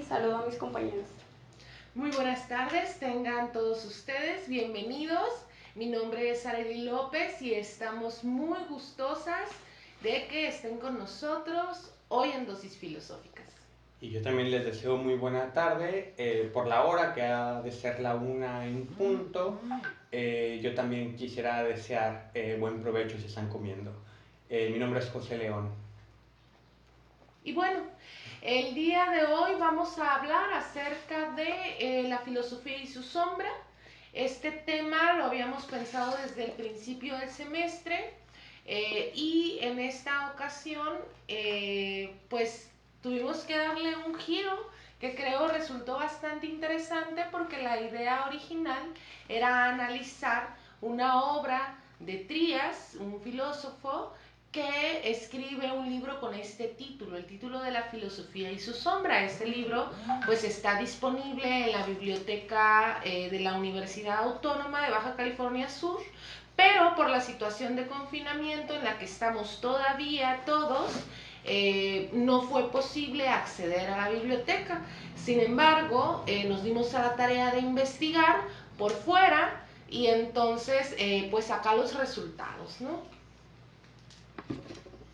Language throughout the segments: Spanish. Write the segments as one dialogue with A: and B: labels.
A: saludo a mis compañeros.
B: Muy buenas tardes, tengan todos ustedes bienvenidos. Mi nombre es Arely López y estamos muy gustosas de que estén con nosotros hoy en Dosis Filosóficas.
C: Y yo también les deseo muy buena tarde, por la hora que ha de ser la 1 en punto. Yo también quisiera desear buen provecho si están comiendo. Mi nombre es José León.
B: Y bueno, el día de hoy vamos a hablar acerca de la filosofía y su sombra. Este tema lo habíamos pensado desde el principio del semestre y en esta ocasión pues tuvimos que darle un giro que creo resultó bastante interesante porque la idea original era analizar una obra de Trías, un filósofo, que escribe un libro con este título, el título de la filosofía y su sombra. Este libro pues está disponible en la biblioteca de la Universidad Autónoma de Baja California Sur, pero por la situación de confinamiento en la que estamos todavía todos, no fue posible acceder a la biblioteca. Sin embargo, nos dimos a la tarea de investigar por fuera y entonces pues sacar los resultados, ¿no?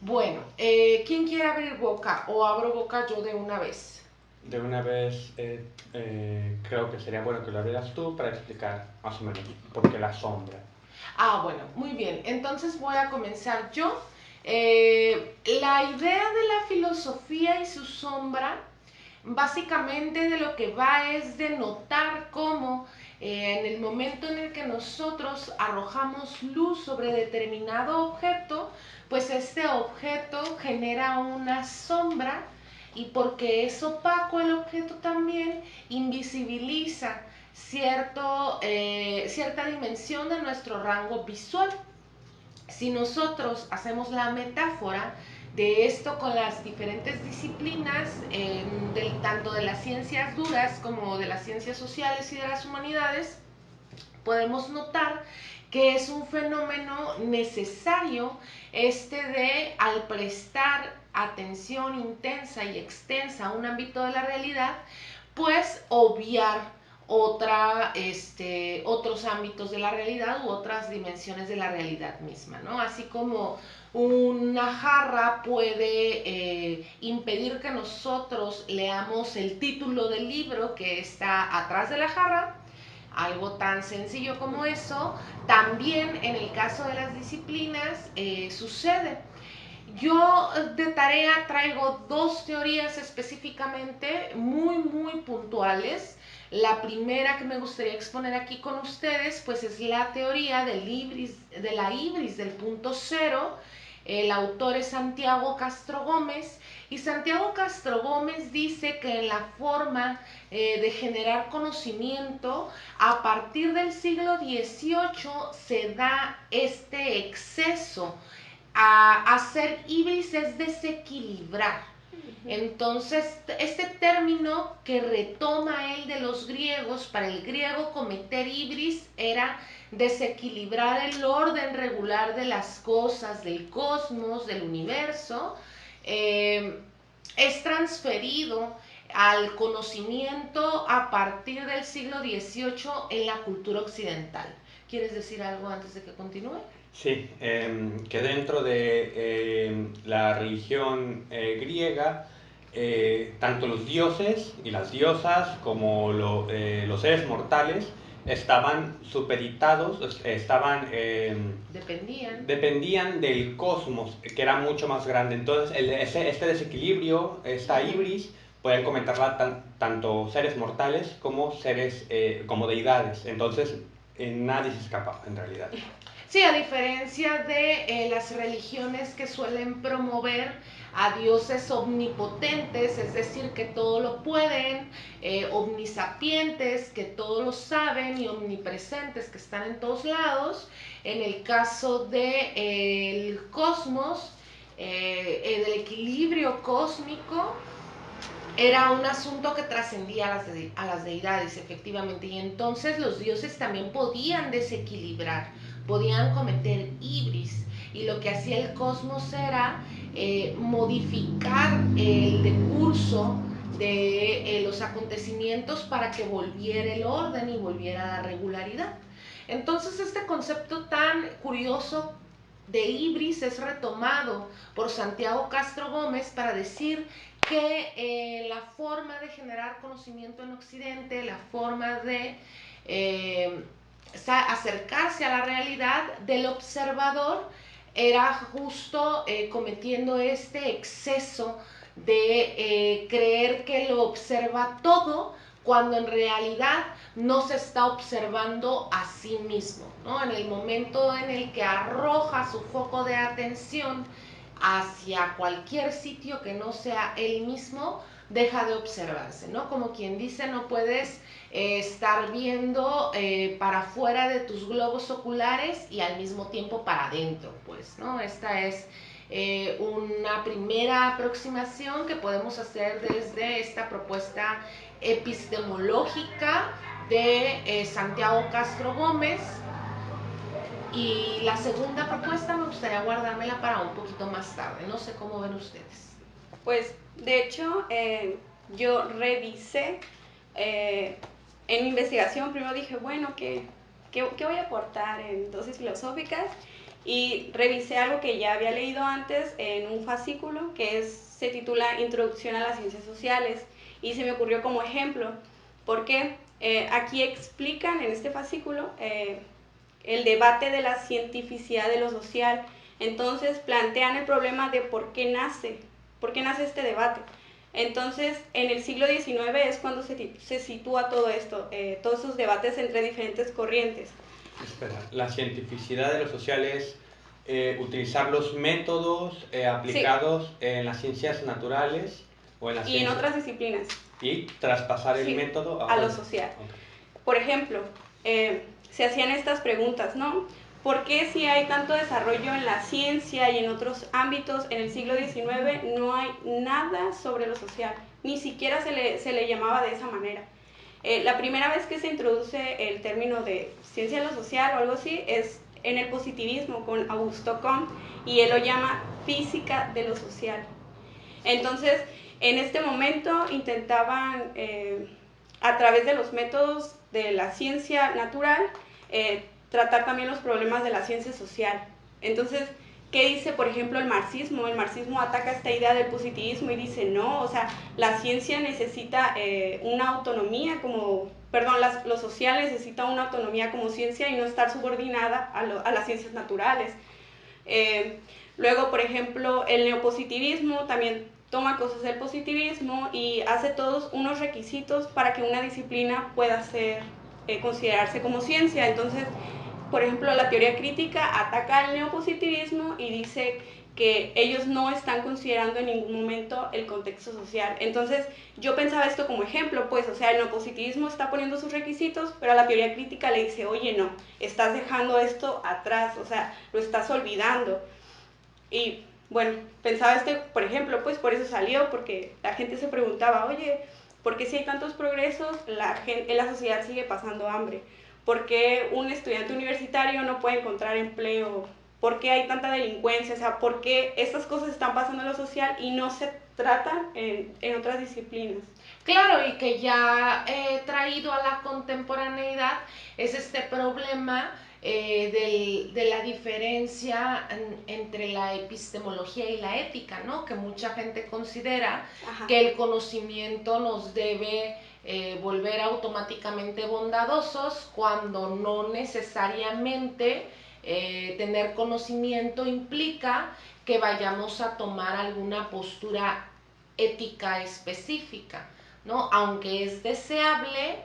B: Bueno, ¿quién quiere abrir boca o abro boca yo de una vez?
C: De una vez, creo que sería bueno que lo abrieras tú para explicar más o menos por qué la sombra.
B: Bueno, muy bien. Entonces voy a comenzar yo. La idea de la filosofía y su sombra, básicamente de lo que va es de notar cómo en el momento en el que nosotros arrojamos luz sobre determinado objeto, pues este objeto genera una sombra y porque es opaco el objeto también invisibiliza cierta dimensión de nuestro rango visual. Si nosotros hacemos la metáfora de esto con las diferentes disciplinas, tanto de las ciencias duras como de las ciencias sociales y de las humanidades, podemos notar que es un fenómeno necesario de, al prestar atención intensa y extensa a un ámbito de la realidad, pues obviar otros ámbitos de la realidad u otras dimensiones de la realidad misma, ¿no? Así como una jarra puede impedir que nosotros leamos el título del libro que está atrás de la jarra, algo tan sencillo como eso, también en el caso de las disciplinas sucede. Yo de tarea traigo 2 teorías específicamente muy puntuales. La primera que me gustaría exponer aquí con ustedes pues es la teoría de la ibris del punto cero. El autor es Santiago Castro Gómez y Santiago Castro Gómez dice que en la forma de generar conocimiento a partir del siglo XVIII se da este exceso. Hacer ibris es desequilibrar. Entonces, este término que retoma él de los griegos, para el griego cometer ibris era desequilibrar el orden regular de las cosas, del cosmos, del universo, es transferido al conocimiento a partir del siglo XVIII en la cultura occidental. ¿Quieres decir algo antes de que continúe?
C: Sí, que dentro de la religión griega, tanto los dioses y las diosas como los seres mortales estaban supeditados, dependían del cosmos, que era mucho más grande. Entonces, este desequilibrio, esta ibris, pueden comentarla tanto seres mortales como como deidades. Entonces, nadie se escapa, en realidad.
B: Sí, a diferencia de las religiones que suelen promover a dioses omnipotentes, es decir, que todo lo pueden, omnisapientes, que todo lo saben y omnipresentes, que están en todos lados. En el caso del cosmos, del equilibrio cósmico, era un asunto que trascendía a las deidades, efectivamente, y entonces los dioses también podían desequilibrar, podían cometer ibris, y lo que hacía el cosmos era modificar el decurso de los acontecimientos para que volviera el orden y volviera la regularidad. Entonces este concepto tan curioso de ibris es retomado por Santiago Castro Gómez para decir que la forma de generar conocimiento en Occidente, la forma de acercarse a la realidad del observador era justo cometiendo este exceso de creer que lo observa todo cuando en realidad no se está observando a sí mismo, ¿no? En el momento en el que arroja su foco de atención hacia cualquier sitio que no sea él mismo, deja de observarse, ¿no? Como quien dice, no puedes estar viendo para afuera de tus globos oculares y al mismo tiempo para adentro, pues, ¿no? Esta es una primera aproximación que podemos hacer desde esta propuesta epistemológica de Santiago Castro Gómez. Y la segunda propuesta me gustaría guardármela para un poquito más tarde. No sé cómo ven ustedes.
A: Pues, de hecho, yo revisé en mi investigación. Primero dije, bueno, ¿qué voy a aportar en dosis filosóficas? Y revisé algo que ya había leído antes en un fascículo que se titula Introducción a las Ciencias Sociales, y se me ocurrió como ejemplo, porque aquí explican en este fascículo el debate de la cientificidad de lo social. Entonces plantean el problema de por qué nace este debate. Entonces, en el siglo XIX es cuando se sitúa todo esto, todos esos debates entre diferentes corrientes.
C: Espera, la cientificidad de lo social es utilizar los métodos aplicados en las ciencias naturales o en las
A: y en otras disciplinas.
C: Y traspasar el método
A: a lo social. Okay. Por ejemplo, se hacían estas preguntas, ¿no? ¿Por qué si hay tanto desarrollo en la ciencia y en otros ámbitos en el siglo XIX no hay nada sobre lo social? Ni siquiera se le llamaba de esa manera. La primera vez que se introduce el término de ciencia de lo social o algo así es en el positivismo con Augusto Comte, y él lo llama física de lo social. Entonces, en este momento intentaban, a través de los métodos de la ciencia natural, tratar también los problemas de la ciencia social. Entonces, ¿qué dice, por ejemplo, el marxismo? El marxismo ataca esta idea del positivismo y dice, no, o sea, la ciencia necesita una autonomía lo social necesita una autonomía como ciencia y no estar subordinada a las ciencias naturales. Luego, por ejemplo, el neopositivismo también toma cosas del positivismo y hace todos unos requisitos para que una disciplina pueda considerarse como ciencia. Entonces, por ejemplo, la teoría crítica ataca el neopositivismo y dice que ellos no están considerando en ningún momento el contexto social. Entonces, yo pensaba esto como ejemplo, pues, o sea, el neopositivismo está poniendo sus requisitos, pero a la teoría crítica le dice, oye, no, estás dejando esto atrás, o sea, lo estás olvidando. Y, bueno, pensaba por ejemplo, pues por eso salió, porque la gente se preguntaba, oye, ¿por qué si hay tantos progresos, la sociedad sigue pasando hambre? ¿Por qué un estudiante universitario no puede encontrar empleo? ¿Por qué hay tanta delincuencia? O sea, ¿por qué estas cosas están pasando en lo social y no se tratan en otras disciplinas?
B: Claro, y que ya traído a la contemporaneidad es este problema de la diferencia entre la epistemología y la ética, ¿no? Que mucha gente considera que el conocimiento nos debe volver automáticamente bondadosos, cuando no necesariamente tener conocimiento implica que vayamos a tomar alguna postura ética específica, ¿no? Aunque es deseable,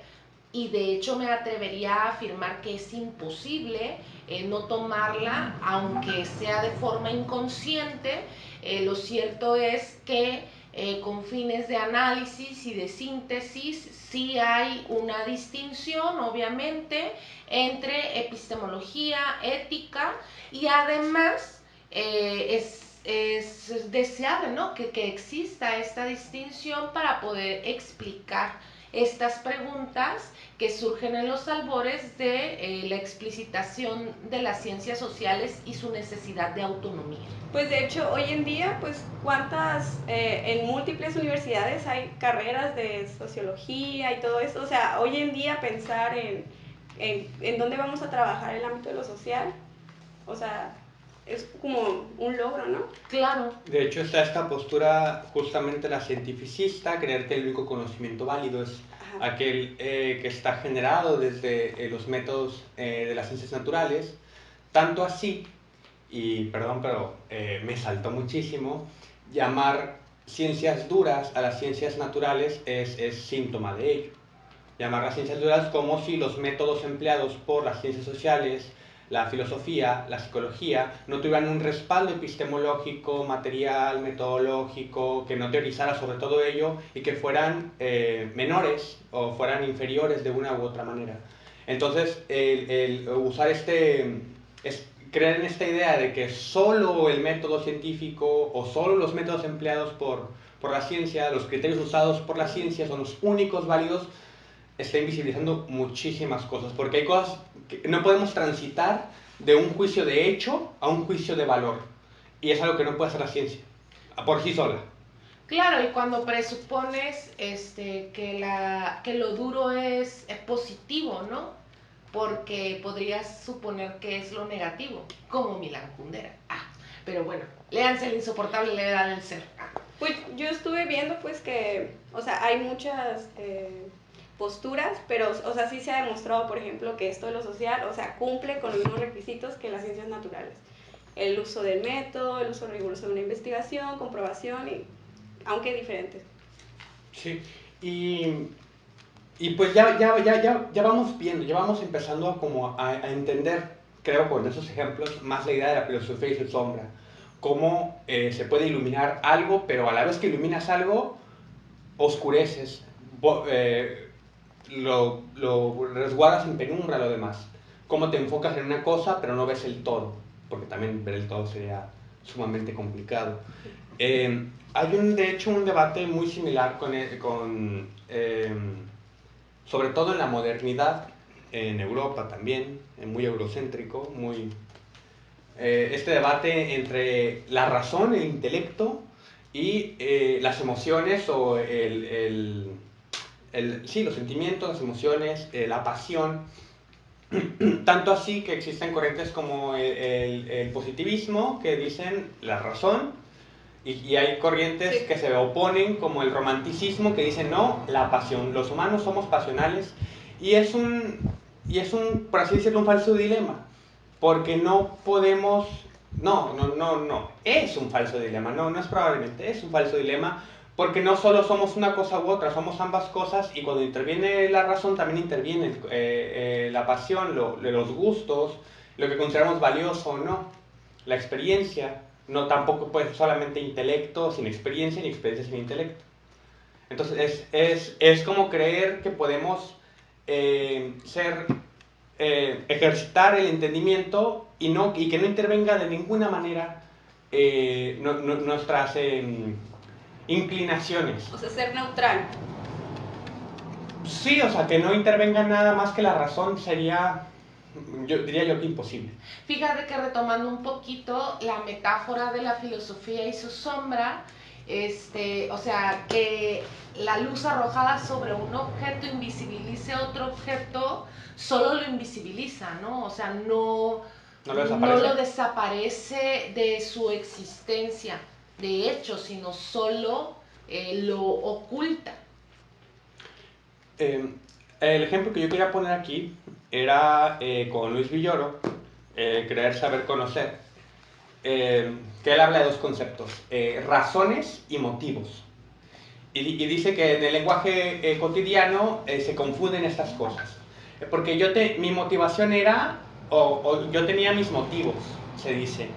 B: y de hecho me atrevería a afirmar que es imposible no tomarla, aunque sea de forma inconsciente. Lo cierto es que con fines de análisis y de síntesis sí hay una distinción, obviamente, entre epistemología, ética, y además es deseable, ¿no? que exista esta distinción para poder explicar estas preguntas que surgen en los albores de la explicitación de las ciencias sociales y su necesidad de autonomía.
A: Pues de hecho, hoy en día, pues cuántas, en múltiples universidades hay carreras de sociología y todo eso. O sea, hoy en día pensar en dónde vamos a trabajar el ámbito de lo social, o sea, es como un logro, ¿no?
B: Claro.
C: De hecho, está esta postura justamente la cientificista, creer que el único conocimiento válido es aquel que está generado desde los métodos de las ciencias naturales, tanto así, y perdón, pero me saltó muchísimo, llamar ciencias duras a las ciencias naturales es síntoma de ello. Llamar las ciencias duras como si los métodos empleados por las ciencias sociales, la filosofía, la psicología, no tuvieran un respaldo epistemológico, material, metodológico, que no teorizara sobre todo ello y que fueran menores o fueran inferiores de una u otra manera. Entonces, el usar creer en esta idea de que solo el método científico o solo los métodos empleados por la ciencia, los criterios usados por la ciencia son los únicos válidos, está invisibilizando muchísimas cosas, porque hay cosas que no podemos transitar de un juicio de hecho a un juicio de valor, y es algo que no puede hacer la ciencia por sí sola.
B: Claro, y cuando presupones que lo duro es positivo, ¿no? Porque podrías suponer que es lo negativo, como Milán Kundera. Pero bueno, léanse El insoportable levedad del ser.
A: Pues yo estuve viendo pues que, o sea, hay muchas posturas, pero, o sea, sí se ha demostrado, por ejemplo, que esto de lo social, o sea, cumple con los mismos requisitos que las ciencias naturales. El uso del método, el uso riguroso de una investigación, comprobación, aunque diferentes.
C: Sí, y pues ya vamos viendo, ya vamos empezando a entender, creo, con esos ejemplos, más la idea de la filosofía y su sombra. Cómo se puede iluminar algo, pero a la vez que iluminas algo, oscureces, lo resguardas en penumbra lo demás. Cómo te enfocas en una cosa, pero no ves el todo, porque también ver el todo sería sumamente complicado. Hay de hecho un debate muy similar sobre todo en la modernidad, en Europa también, muy eurocéntrico, este debate entre la razón, el intelecto y las emociones o sí, los sentimientos, las emociones, la pasión. Tanto así que existen corrientes como el positivismo que dicen la razón, y hay corrientes que se oponen como el romanticismo que dicen no, la pasión. Los humanos somos pasionales y es un, por así decirlo, un falso dilema, porque no podemos, es un falso dilema, no es probablemente, es un falso dilema, porque no solo somos una cosa u otra, somos ambas cosas, y cuando interviene la razón también interviene la pasión, los gustos, lo que consideramos valioso o no, la experiencia. No tampoco puede ser solamente intelecto sin experiencia, ni experiencia sin intelecto. Entonces es como creer que podemos ejercitar el entendimiento y que no intervenga de ninguna manera nuestras inclinaciones.
A: O sea, ser neutral.
C: Sí, o sea, que no intervenga nada más que la razón sería, diría yo, que imposible.
B: Fíjate que retomando un poquito la metáfora de la filosofía y su sombra, o sea, que la luz arrojada sobre un objeto invisibilice otro objeto, solo lo invisibiliza, ¿no? O sea, no lo desaparece de su existencia, de hecho, sino solo lo oculta.
C: El ejemplo que yo quería poner aquí era con Luis Villoro, Creer, Saber, Conocer, que él habla de dos conceptos, razones y motivos. Y dice que en el lenguaje cotidiano se confunden estas cosas. Porque mi motivación era, o yo tenía mis motivos, se dice.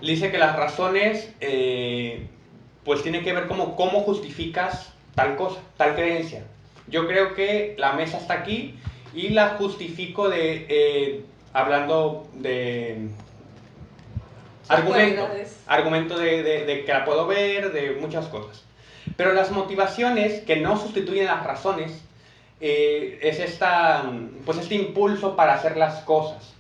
C: Dice que las razones, pues tienen que ver cómo justificas tal cosa, tal creencia. Yo creo que la mesa está aquí y la justifico hablando de argumento de que la puedo ver, de muchas cosas. Pero las motivaciones que no sustituyen las razones es pues este impulso para hacer las cosas,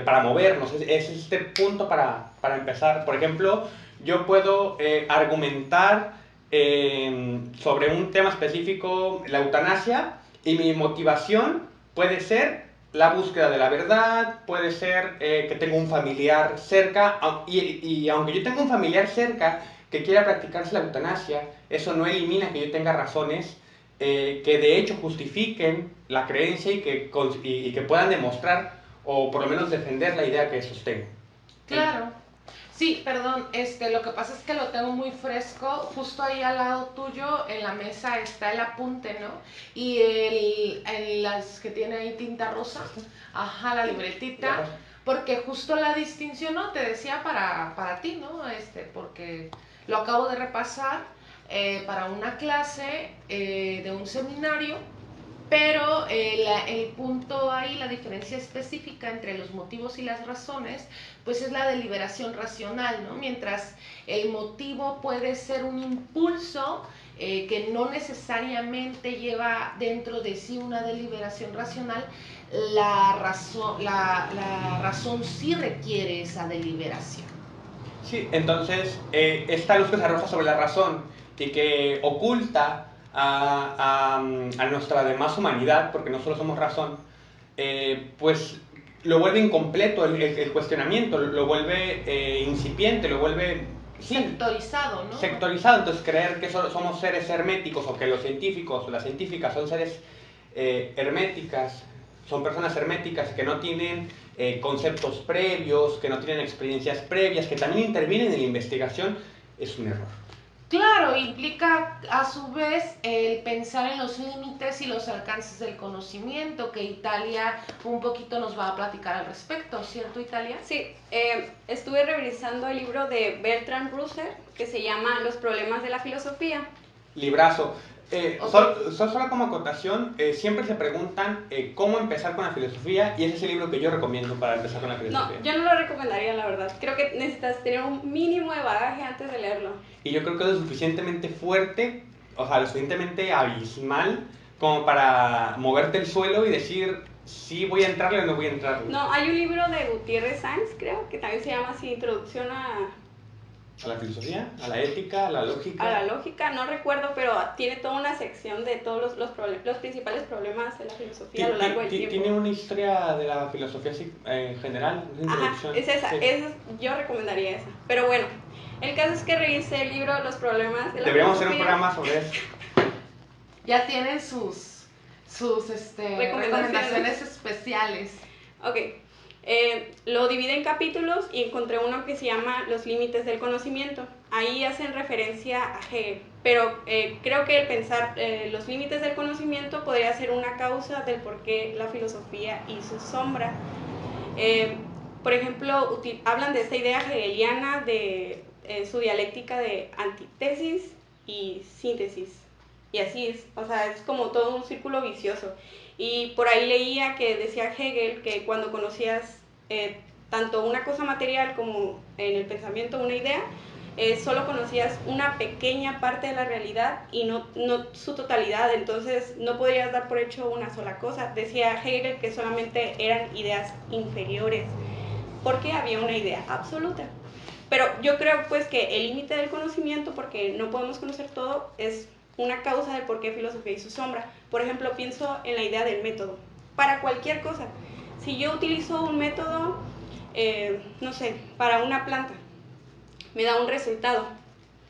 C: para movernos, es este punto para empezar. Por ejemplo, yo puedo argumentar sobre un tema específico, la eutanasia, y mi motivación puede ser la búsqueda de la verdad, puede ser que tengo un familiar cerca, y aunque yo tenga un familiar cerca que quiera practicarse la eutanasia, eso no elimina que yo tenga razones que de hecho justifiquen la creencia y que puedan demostrar o por lo menos defender la idea que sostengo.
B: Claro. Sí, perdón, lo que pasa es que lo tengo muy fresco, justo ahí al lado tuyo en la mesa está el apunte, ¿no? Y las que tiene ahí tinta rosa, ajá, la libretita, porque justo la distinción, ¿no? Te decía para ti, ¿no? Porque lo acabo de repasar para una clase de un seminario, pero el punto ahí, la diferencia específica entre los motivos y las razones, pues es la deliberación racional, ¿no? Mientras el motivo puede ser un impulso que no necesariamente lleva dentro de sí una deliberación racional, la razón sí requiere esa deliberación.
C: Sí, entonces esta luz que se arroja sobre la razón y que oculta a nuestra demás humanidad, porque no solo somos razón, pues lo vuelve incompleto el cuestionamiento, lo vuelve incipiente, lo vuelve...
B: Sí, sectorizado, ¿no?
C: Sectorizado, entonces creer que solo somos seres herméticos o que los científicos o las científicas son seres herméticas, son personas herméticas que no tienen conceptos previos, que no tienen experiencias previas, que también intervienen en la investigación, es un error.
B: Claro, implica a su vez el pensar en los límites y los alcances del conocimiento, que Italia un poquito nos va a platicar al respecto, ¿cierto, Italia?
A: Sí, estuve revisando el libro de Bertrand Russell que se llama Los problemas de la filosofía.
C: Librazo. Solo como acotación, siempre se preguntan cómo empezar con la filosofía y ese es el libro que yo recomiendo para empezar con la filosofía.
A: No, yo no lo recomendaría, la verdad. Creo que necesitas tener un mínimo de bagaje antes de leerlo.
C: Y yo creo que es lo suficientemente fuerte, o sea, lo suficientemente abismal como para moverte el suelo y decir si voy a entrarle o no voy a entrarle.
A: No, hay un libro de Gutiérrez Sáenz, creo, que también se llama así, Introducción a
C: la filosofía, a la ética, a la lógica.
A: A la lógica, no recuerdo, pero tiene toda una sección de todos los principales problemas de la filosofía a lo largo del tiempo.
C: Tiene una historia de la filosofía en general, una introducción.
A: Ajá, es esa,
C: sí.
A: yo recomendaría esa. Pero bueno, el caso es que revisé el libro Los problemas de la
C: Deberíamos
A: filosofía.
C: hacer un programa sobre eso.
B: Ya tienen sus recomendaciones especiales.
A: Ok. Lo divide en capítulos y encontré uno que se llama Los límites del conocimiento. Ahí hacen referencia a Hegel, pero creo que el pensar los límites del conocimiento podría ser una causa del por qué la filosofía hizo sombra. Por ejemplo, hablan de esta idea hegeliana de su dialéctica de antítesis y síntesis. Y así es, o sea, es como todo un círculo vicioso. Y por ahí leía que decía Hegel que cuando conocías tanto una cosa material como en el pensamiento una idea, solo conocías una pequeña parte de la realidad y no su totalidad, entonces no podrías dar por hecho una sola cosa. Decía Hegel que solamente eran ideas inferiores, porque había una idea absoluta. Pero yo creo pues que el límite del conocimiento, porque no podemos conocer todo, es una causa del por qué filosofía hizo sombra. Por ejemplo, pienso en la idea del método. Para cualquier cosa. Si yo utilizo un método, no sé, para una planta, me da un resultado.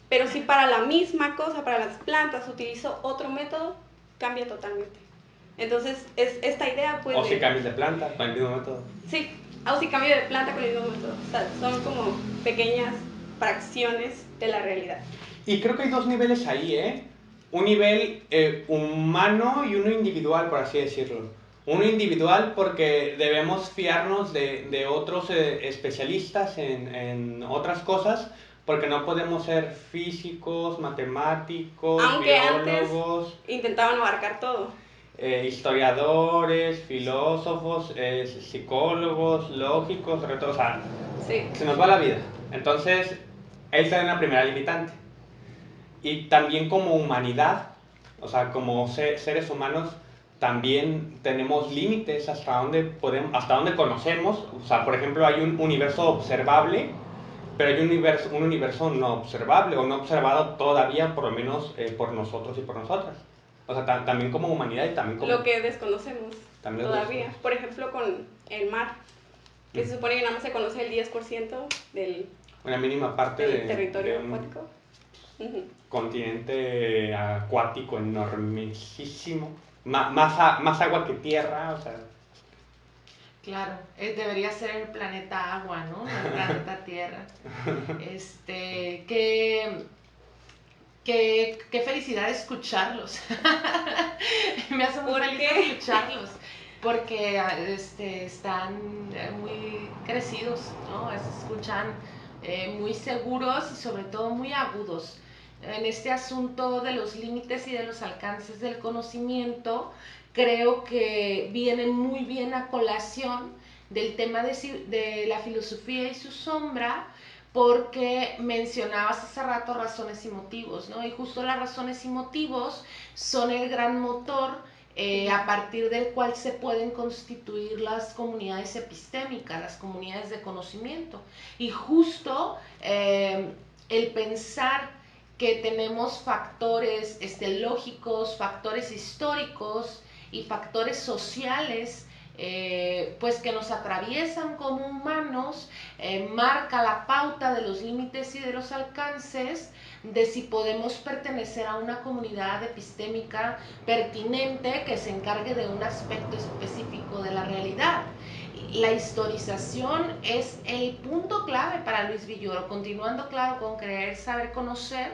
A: Pero si para la misma cosa, para las plantas, utilizo otro método, cambia totalmente. Entonces, es esta idea pues...
C: O si cambias de planta con el mismo método.
A: Sí, o si cambio de planta con el mismo método. O sea, son como pequeñas fracciones de la realidad.
C: Y creo que hay dos niveles ahí, ¿eh? Un nivel humano y uno individual, por así decirlo. Uno individual porque debemos fiarnos de otros especialistas en otras cosas, porque no podemos ser físicos, matemáticos,
A: aunque
C: biólogos.
A: Antes intentaban abarcar todo.
C: Historiadores, filósofos, psicólogos, lógicos, o sea,
A: sí.
C: Se nos va la vida. Entonces, esa es una primera limitante. Y también como humanidad, o sea, como seres humanos, también tenemos límites hasta dónde conocemos. O sea, por ejemplo, hay un universo observable, pero hay un universo no observable o no observado todavía, por lo menos por nosotros y por nosotras. O sea, también como humanidad y también como...
A: Lo que desconocemos
C: también
A: todavía. Por ejemplo, con el mar, que se supone que nada más se conoce el 10% del,
C: una mínima parte
A: del territorio
C: de un
A: acuático.
C: continente acuático enormísimo. Más agua que tierra, o sea...
B: Claro, debería ser el planeta agua, ¿no? El planeta tierra. Qué felicidad escucharlos. Me hace muy feliz escucharlos. Porque están muy crecidos, ¿no? Se escuchan muy seguros y sobre todo muy agudos. En este asunto de los límites y de los alcances del conocimiento, creo que viene muy bien a colación del tema de la filosofía y su sombra, porque mencionabas hace rato razones y motivos, ¿no? Y justo las razones y motivos son el gran motor a partir del cual se pueden constituir las comunidades epistémicas, las comunidades de conocimiento. Y justo el pensar que tenemos factores lógicos, factores históricos y factores sociales, pues que nos atraviesan como humanos, marca la pauta de los límites y de los alcances de si podemos pertenecer a una comunidad epistémica pertinente que se encargue de un aspecto específico de la realidad. La historización es el punto clave para Luis Villoro, continuando claro con creer, saber, conocer,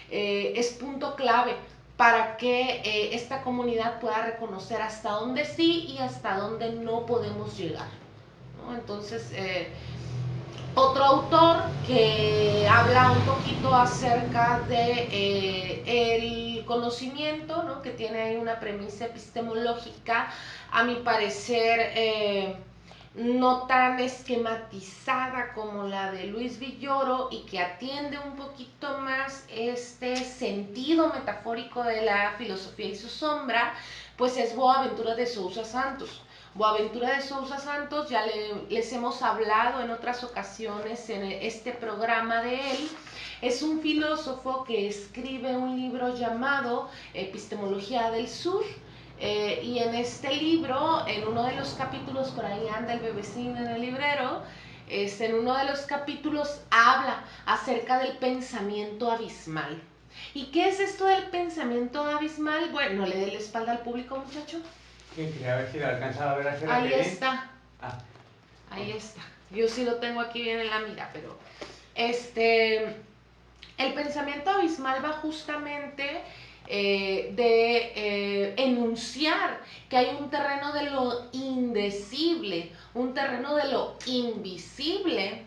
B: es punto clave para que esta comunidad pueda reconocer hasta dónde sí y hasta dónde no podemos llegar, ¿no? Entonces, otro autor que habla un poquito acerca de el conocimiento, ¿no? Que tiene ahí una premisa epistemológica, a mi parecer, no tan esquematizada como la de Luis Villoro y que atiende un poquito más este sentido metafórico de la filosofía y su sombra, pues es Boaventura de Sousa Santos. Boaventura de Sousa Santos, ya les hemos hablado en otras ocasiones en este programa de él. Es un filósofo que escribe un libro llamado Epistemología del Sur, y en este libro, en uno de los capítulos, por ahí anda el bebecín en el librero, en uno de los capítulos habla acerca del pensamiento abismal. ¿Y qué es esto del pensamiento abismal? Bueno, no le dé la espalda al público, muchacho.
C: Sí, quería ver si lo alcanzaba a ver hacia la
B: Ahí
C: tele.
B: está.
C: Ah.
B: Ahí está. Yo sí lo tengo aquí bien en la mira, pero el pensamiento abismal va justamente de enunciar que hay un terreno de lo indecible, un terreno de lo invisible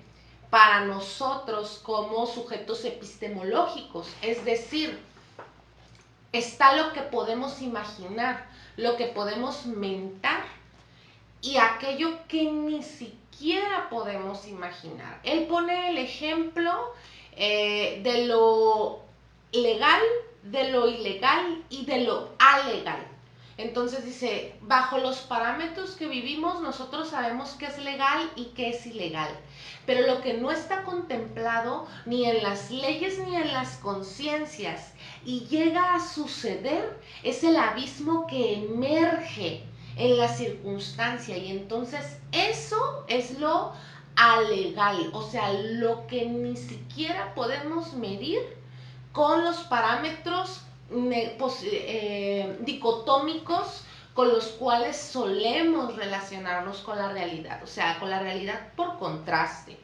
B: para nosotros como sujetos epistemológicos. Es decir, está lo que podemos imaginar, lo que podemos mentar y aquello que ni siquiera podemos imaginar. Él pone el ejemplo de lo legal, de lo ilegal y de lo alegal. Entonces dice, bajo los parámetros que vivimos, nosotros sabemos qué es legal y qué es ilegal. Pero lo que no está contemplado ni en las leyes ni en las conciencias y llega a suceder es el abismo que emerge en la circunstancia, y entonces eso es lo alegal, o sea, lo que ni siquiera podemos medir con los parámetros dicotómicos con los cuales solemos relacionarnos con la realidad, o sea, con la realidad por contraste.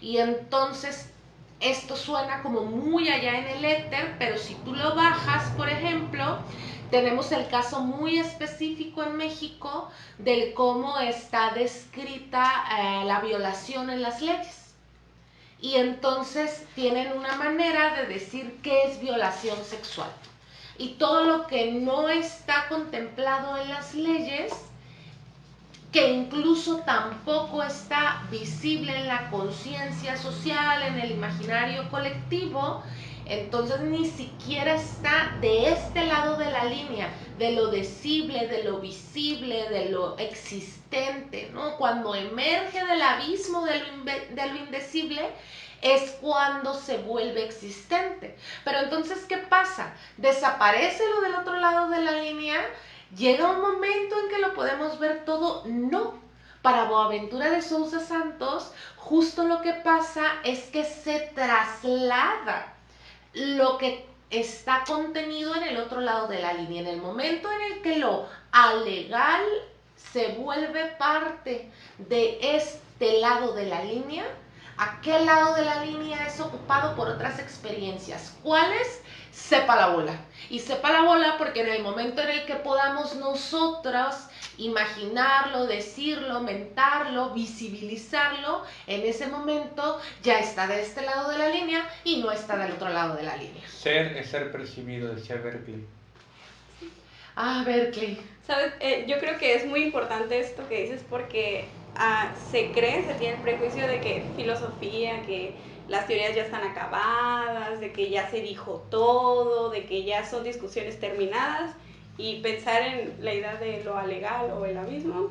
B: Y entonces esto suena como muy allá en el éter, pero si tú lo bajas, por ejemplo, tenemos el caso muy específico en México del cómo está descrita la violación en las leyes. Y entonces tienen una manera de decir qué es violación sexual. Y todo lo que no está contemplado en las leyes, que incluso tampoco está visible en la conciencia social, en el imaginario colectivo, Entonces ni siquiera está de este lado de la línea, de lo decible, de lo visible, de lo existente, ¿no? Cuando emerge del abismo de lo indecible, es cuando se vuelve existente. Pero entonces, ¿qué pasa? ¿Desaparece lo del otro lado de la línea? ¿Llega un momento en que lo podemos ver todo? No. Para Boaventura de Sousa Santos, justo lo que pasa es que se traslada lo que está contenido en el otro lado de la línea. En el momento en el que lo alegal se vuelve parte de este lado de la línea, aquel lado de la línea es ocupado por otras experiencias. ¿Cuáles? Sepa la bola. Y sepa la bola porque en el momento en el que podamos nosotros imaginarlo, decirlo, mentarlo, visibilizarlo, en ese momento ya está de este lado de la línea y no está del otro lado de la línea.
C: Ser es ser percibido, decía Berkeley.
B: Ah, Berkeley.
A: ¿Sabes? Yo creo que es muy importante esto que dices porque se tiene el prejuicio de que filosofía, que las teorías ya están acabadas, de que ya se dijo todo, de que ya son discusiones terminadas, y pensar en la idea de lo alegal o el abismo.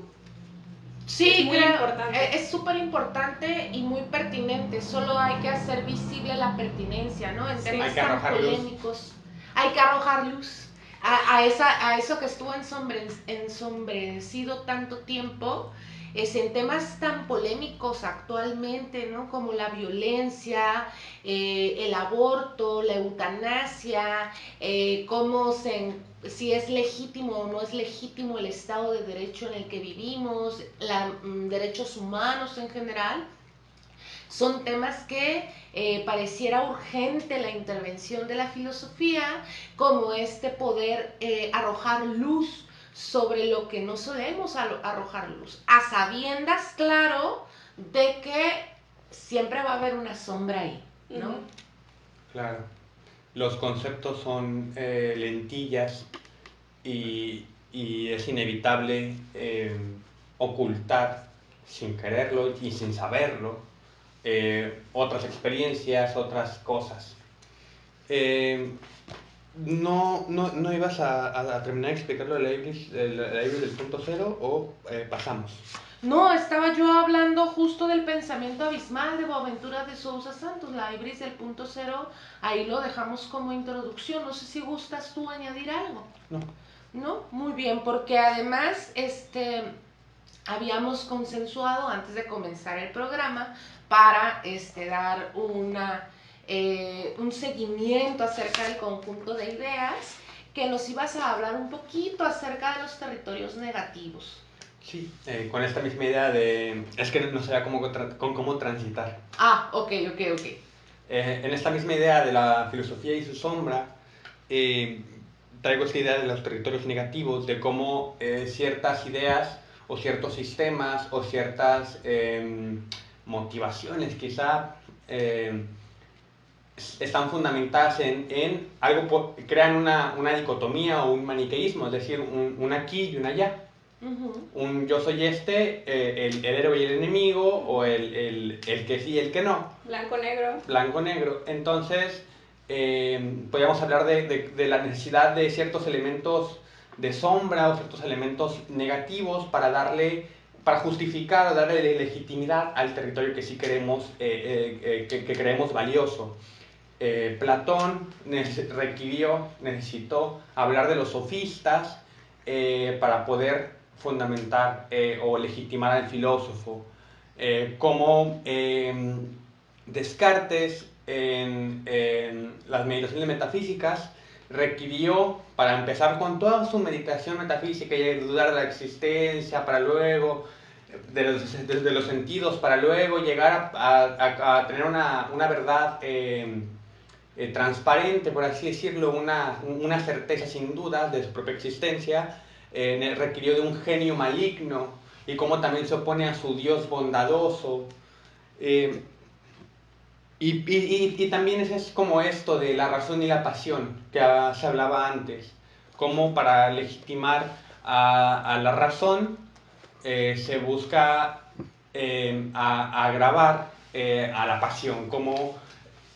B: Sí,
A: es muy importante.
B: Es súper importante y muy pertinente. Solo hay que hacer visible la pertinencia, ¿no? En temas tan polémicos. Hay que arrojar luz a eso que estuvo ensombrecido tanto tiempo. En temas tan polémicos actualmente, ¿no? Como la violencia, el aborto, la eutanasia, si es legítimo o no es legítimo el Estado de Derecho en el que vivimos, derechos humanos en general. Son temas que pareciera urgente la intervención de la filosofía, como poder arrojar luz sobre lo que no solemos arrojar luz, a sabiendas, claro, de que siempre va a haber una sombra ahí, ¿no?
C: Claro. Los conceptos son lentillas y es inevitable ocultar sin quererlo y sin saberlo otras experiencias, otras cosas. ¿No ibas a terminar de explicarlo de la Ibris del punto cero o pasamos?
B: No, estaba yo hablando justo del pensamiento abismal de Boaventura de Sousa Santos, la Ibris del punto cero, ahí lo dejamos como introducción. No sé si gustas tú añadir algo.
C: No.
B: ¿No? Muy bien, porque además habíamos consensuado antes de comenzar el programa para dar un seguimiento acerca del conjunto de ideas, que nos ibas a hablar un poquito acerca de los territorios negativos.
C: Sí, con esta misma idea de... Es que no sabía cómo transitar.
B: Ah, ok.
C: En esta misma idea de la filosofía y su sombra, traigo esta idea de los territorios negativos, de cómo ciertas ideas o ciertos sistemas o ciertas motivaciones quizá están fundamentadas en algo, crean una dicotomía o un maniqueísmo, es decir, un aquí y un allá. Un yo soy el héroe y el enemigo, o el que sí y el que no.
A: Blanco-negro.
C: Blanco-negro. Entonces, podríamos hablar de la necesidad de ciertos elementos de sombra o ciertos elementos negativos para justificar o darle legitimidad al territorio que sí queremos, que creemos valioso. Platón necesitó hablar de los sofistas para poder fundamentar o legitimar al filósofo, como Descartes en las meditaciones metafísicas requirió, para empezar con toda su meditación metafísica y dudar de la existencia, para luego desde los sentidos, para luego llegar a tener una verdad transparente, por así decirlo, una certeza sin dudas de su propia existencia, requirió de un genio maligno, y cómo también se opone a su Dios bondadoso. Y también es como esto de la razón y la pasión que se hablaba antes, como para legitimar a la razón se busca agravar a la pasión, como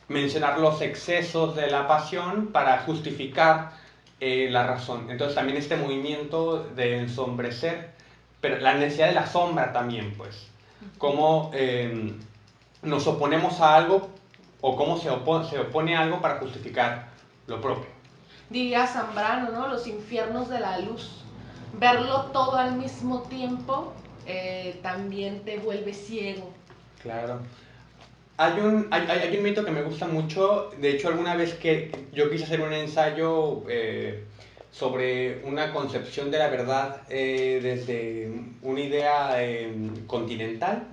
C: mencionar los excesos de la pasión para justificar la razón. Entonces también este movimiento de ensombrecer, pero la necesidad de la sombra también, pues, cómo nos oponemos a algo o cómo se opone a algo para justificar lo propio.
B: Diría Zambrano, ¿no? Los infiernos de la luz. Verlo todo al mismo tiempo también te vuelve ciego.
C: Claro. Hay un mito que me gusta mucho. De hecho, alguna vez que yo quise hacer un ensayo sobre una concepción de la verdad desde una idea continental.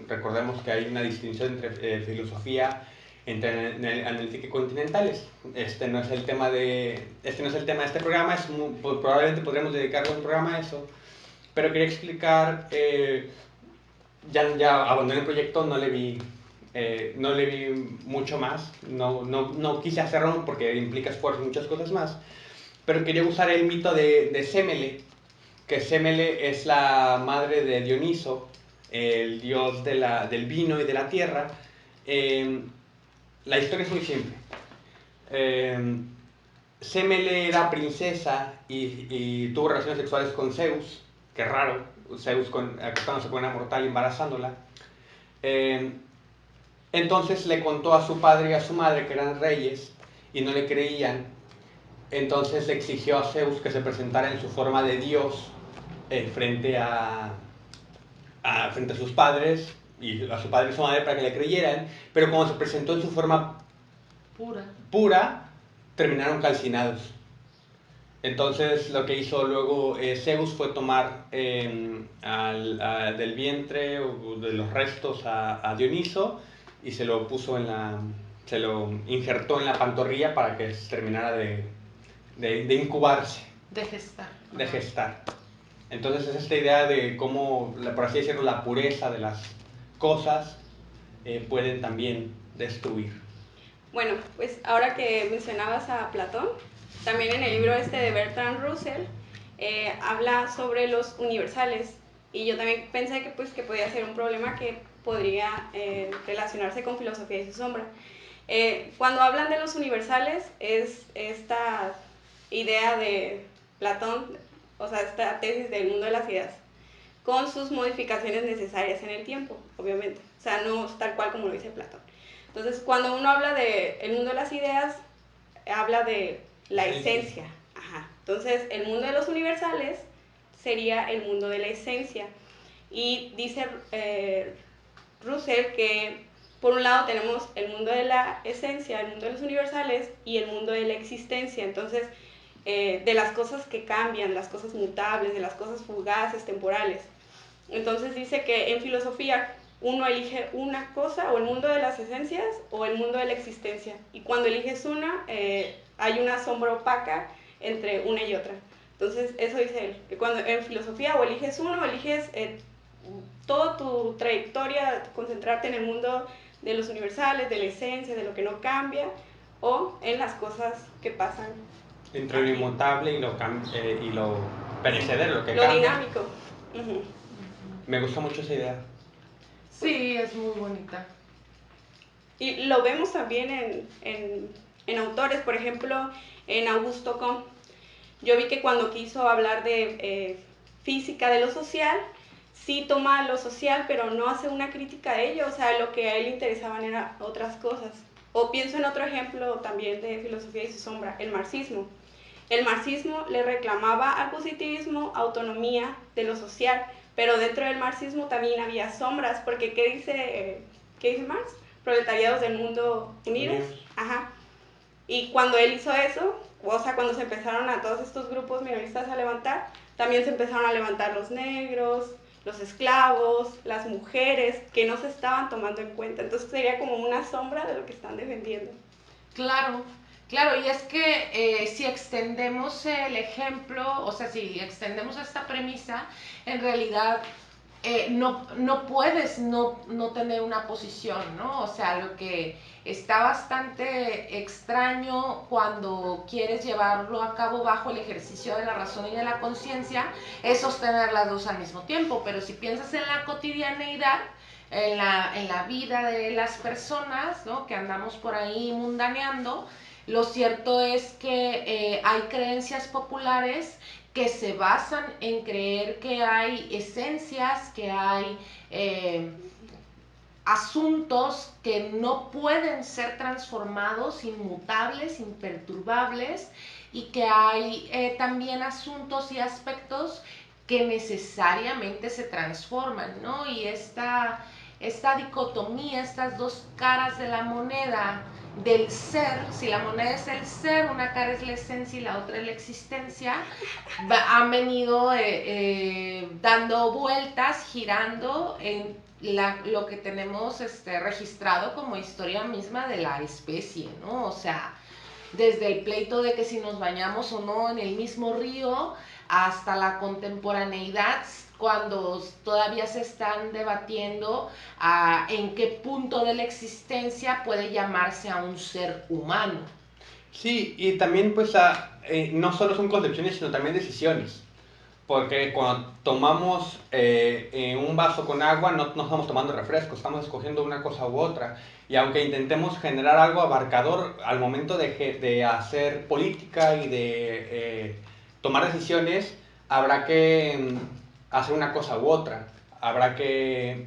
C: Recordemos que hay una distinción entre filosofía, entre analítica y continentales. Este no es el tema de este programa. Probablemente podremos dedicarle un programa a eso. Pero quería explicar. Ya abandoné el proyecto, no le vi mucho más, no quise hacerlo porque implica esfuerzo y muchas cosas más, pero quería usar el mito de Semele, que Semele es la madre de Dioniso, el dios del vino y de la tierra. La historia es muy simple. Semele era princesa y tuvo relaciones sexuales con Zeus, que raro, Zeus acostándose con una mortal y embarazándola. Entonces le contó a su padre y a su madre que eran reyes y no le creían. Entonces le exigió a Zeus que se presentara en su forma de dios frente a sus padres y a su padre y a su madre para que le creyeran, pero cuando se presentó en su forma pura terminaron calcinados. Entonces lo que hizo luego Zeus fue tomar del vientre o de los restos a Dioniso y se lo puso se lo injertó en la pantorrilla para que terminara de incubarse. De gestar. Entonces es esta idea de cómo, por así decirlo, la pureza de las cosas pueden también destruir.
A: Bueno, pues ahora que mencionabas a Platón, también en el libro este de Bertrand Russell habla sobre los universales, y yo también pensé que podía ser un problema que podría relacionarse con filosofía y su sombra. Cuando hablan de los universales es esta idea de Platón, o sea, esta tesis del mundo de las ideas, con sus modificaciones necesarias en el tiempo, obviamente, o sea, no tal cual como lo dice Platón. Entonces, cuando uno habla del mundo de las ideas, habla de la esencia. Ajá. Entonces, el mundo de los universales sería el mundo de la esencia. Y dice Russell que, por un lado, tenemos el mundo de la esencia, el mundo de los universales, y el mundo de la existencia. Entonces, de las cosas que cambian, las cosas mutables, de las cosas fugaces, temporales. Entonces, dice que en filosofía uno elige una cosa, o el mundo de las esencias o el mundo de la existencia, y cuando eliges una hay una sombra opaca entre una y otra. Entonces eso dice él, que cuando en filosofía o eliges uno o eliges toda tu trayectoria, concentrarte en el mundo de los universales, de la esencia, de lo que no cambia, o en las cosas que pasan
C: entre lo inmutable y lo perecedero, lo que
A: lo
C: cambia.
A: dinámico.
C: Me gusta mucho esa idea.
B: Sí, es muy bonita.
A: Y lo vemos también en autores, por ejemplo, en Augusto Comte. Yo vi que cuando quiso hablar de física de lo social, sí toma lo social, pero no hace una crítica a ello, o sea, lo que a él le interesaban eran otras cosas. O pienso en otro ejemplo también de filosofía y su sombra, el marxismo. El marxismo le reclamaba al positivismo autonomía de lo social, pero dentro del marxismo también había sombras, porque ¿qué dice Marx? Proletariados del mundo unidos. Ajá. Y cuando él hizo eso, o sea, cuando se empezaron a todos estos grupos minoristas a levantar, también se empezaron a levantar los negros, los esclavos, las mujeres, que no se estaban tomando en cuenta. Entonces sería como una sombra de lo que están defendiendo.
B: Claro, claro, y es que si extendemos el ejemplo, o sea, si extendemos esta premisa, en realidad no puedes no tener una posición, ¿no? O sea, lo que está bastante extraño cuando quieres llevarlo a cabo bajo el ejercicio de la razón y de la conciencia es sostener las dos al mismo tiempo, pero si piensas en la cotidianeidad, en la vida de las personas, ¿no? Que andamos por ahí mundaneando. Lo cierto es que hay creencias populares que se basan en creer que hay esencias, que hay asuntos que no pueden ser transformados, inmutables, imperturbables, y que hay también asuntos y aspectos que necesariamente se transforman, ¿no? Y esta dicotomía, estas dos caras de la moneda del ser, si la moneda es el ser, una cara es la esencia y la otra es la existencia, han venido dando vueltas, girando en lo que tenemos registrado como historia misma de la especie, ¿no? O sea, desde el pleito de que si nos bañamos o no en el mismo río, hasta la contemporaneidad, cuando todavía se están debatiendo en qué punto de la existencia puede llamarse a un ser humano.
C: Sí, y también pues no solo son concepciones, sino también decisiones. Porque cuando tomamos un vaso con agua, no estamos tomando refresco, estamos escogiendo una cosa u otra. Y aunque intentemos generar algo abarcador al momento de hacer política y de tomar decisiones, habrá que hacer una cosa u otra. Habrá que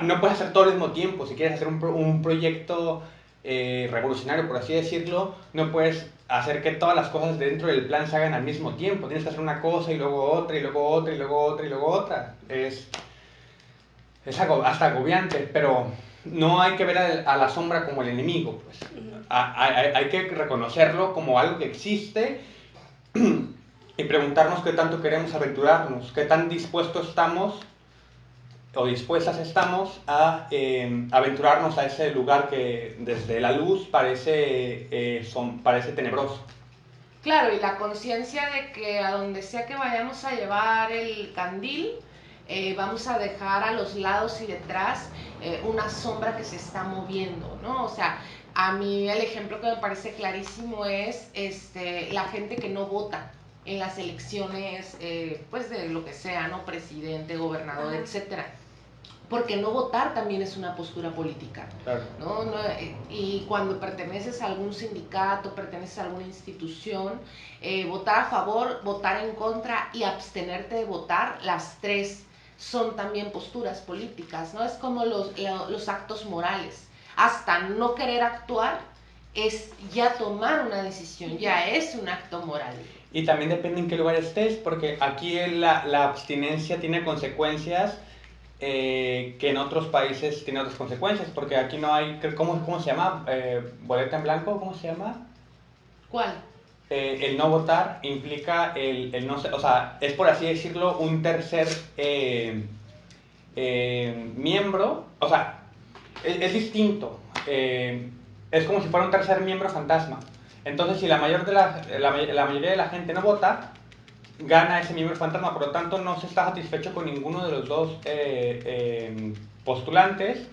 C: no puedes hacer todo al mismo tiempo. Si quieres hacer un proyecto revolucionario, por así decirlo, no puedes hacer que todas las cosas dentro del plan se hagan al mismo tiempo. Tienes que hacer una cosa y luego otra, y luego otra, y luego otra, y luego otra. Es hasta agobiante, pero no hay que ver a la sombra como el enemigo. Pues. Hay que reconocerlo como algo que existe y preguntarnos qué tanto queremos aventurarnos, qué tan dispuestos estamos o dispuestas estamos a aventurarnos a ese lugar que desde la luz parece tenebroso.
B: Claro, y la conciencia de que a donde sea que vayamos a llevar el candil, vamos a dejar a los lados y detrás una sombra que se está moviendo, ¿no? O sea, a mí el ejemplo que me parece clarísimo es la gente que no vota en las elecciones, pues de lo que sea, ¿no? Presidente, gobernador, etcétera. Porque no votar también es una postura política,
C: claro.
B: ¿no? Y cuando perteneces a algún sindicato, perteneces a alguna institución, votar a favor, votar en contra y abstenerte de votar, las tres son también posturas políticas, ¿no? Es como los actos morales. Hasta no querer actuar es ya tomar una decisión, ya es un acto moral.
C: Y también depende en qué lugar estés, porque aquí la abstinencia tiene consecuencias que en otros países tiene otras consecuencias, porque aquí no hay, ¿cómo se llama? ¿Boleta en blanco? ¿Cómo se llama?
B: ¿Cuál?
C: El no votar implica el no, o sea, es por así decirlo un tercer miembro, o sea, es distinto, es como si fuera un tercer miembro fantasma. Entonces, si la mayoría de la gente no vota, gana ese miembro fantasma, por lo tanto no se está satisfecho con ninguno de los dos postulantes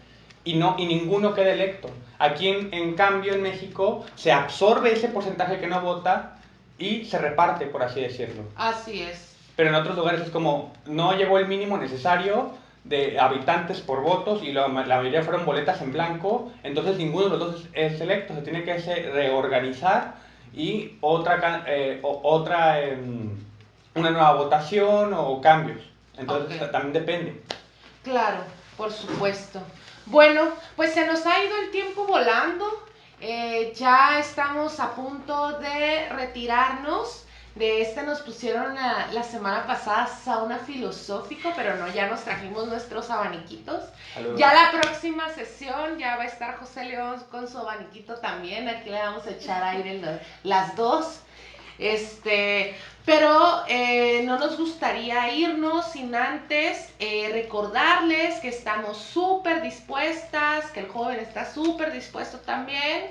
C: y ninguno queda electo. Aquí en cambio en México se absorbe ese porcentaje que no vota y se reparte, por así decirlo.
B: Así es.
C: Pero en otros lugares es como no llegó el mínimo necesario de habitantes por votos y la mayoría fueron boletas en blanco, entonces ninguno de los dos es electo, se tiene que reorganizar y una nueva votación o cambios. Entonces también depende.
B: Claro, por supuesto. Bueno, pues se nos ha ido el tiempo volando. Ya estamos a punto de retirarnos. Nos pusieron la semana pasada sauna filosófico, pero no, ya nos trajimos nuestros abaniquitos. Saludos. Ya la próxima sesión ya va a estar José León con su abaniquito también. Aquí le vamos a echar aire las dos. Pero no nos gustaría irnos sin antes recordarles que estamos súper dispuestas, que el joven está súper dispuesto también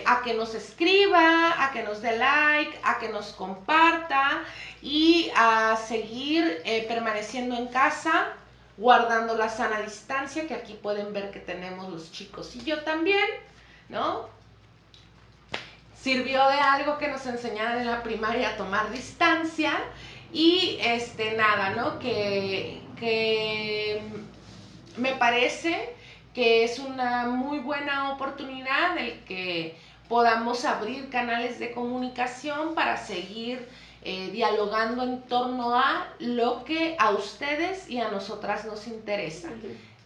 B: a que nos escriba, a que nos dé like, a que nos comparta y a seguir permaneciendo en casa, guardando la sana distancia, que aquí pueden ver que tenemos los chicos y yo también, ¿no? Sirvió de algo que nos enseñaran en la primaria a tomar distancia y nada, ¿no? Que Me parece que es una muy buena oportunidad el que podamos abrir canales de comunicación para seguir dialogando en torno a lo que a ustedes y a nosotras nos interesa.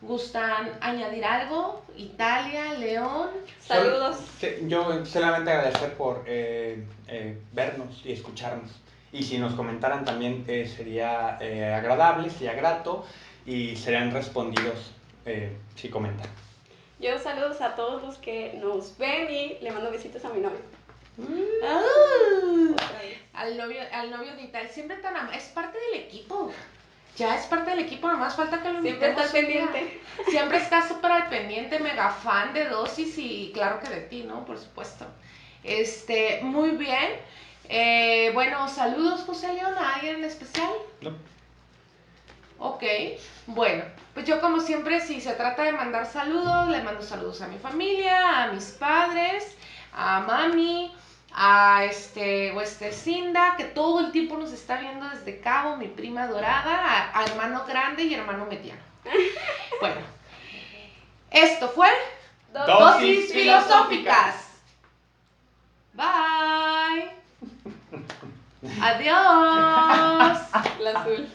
B: ¿Gustan añadir algo? Italia, León.
A: Saludos.
C: Yo solamente agradecer por vernos y escucharnos. Y si nos comentaran también sería agradable, sería grato y serían respondidos si comentan.
A: Yo saludos a todos los que nos ven y le mando besitos a mi novio.
B: Al novio de Italia, siempre es parte del equipo. Ya es parte del equipo, nomás falta que lo invitemos.
A: Siempre estás pendiente.
B: Siempre estás súper al pendiente, mega fan de Dosis y claro que de ti, ¿no? Por supuesto. Muy bien. Bueno, saludos, José León, ¿a alguien en especial?
C: No.
B: Ok, bueno, pues yo como siempre, si se trata de mandar saludos, le mando saludos a mi familia, a mis padres, a mami, a Cinda, que todo el tiempo nos está viendo desde Cabo, mi prima dorada, a hermano grande y hermano mediano. Bueno, esto fue
C: Dosis
B: Filosóficas. Bye. Adiós.
A: La azul.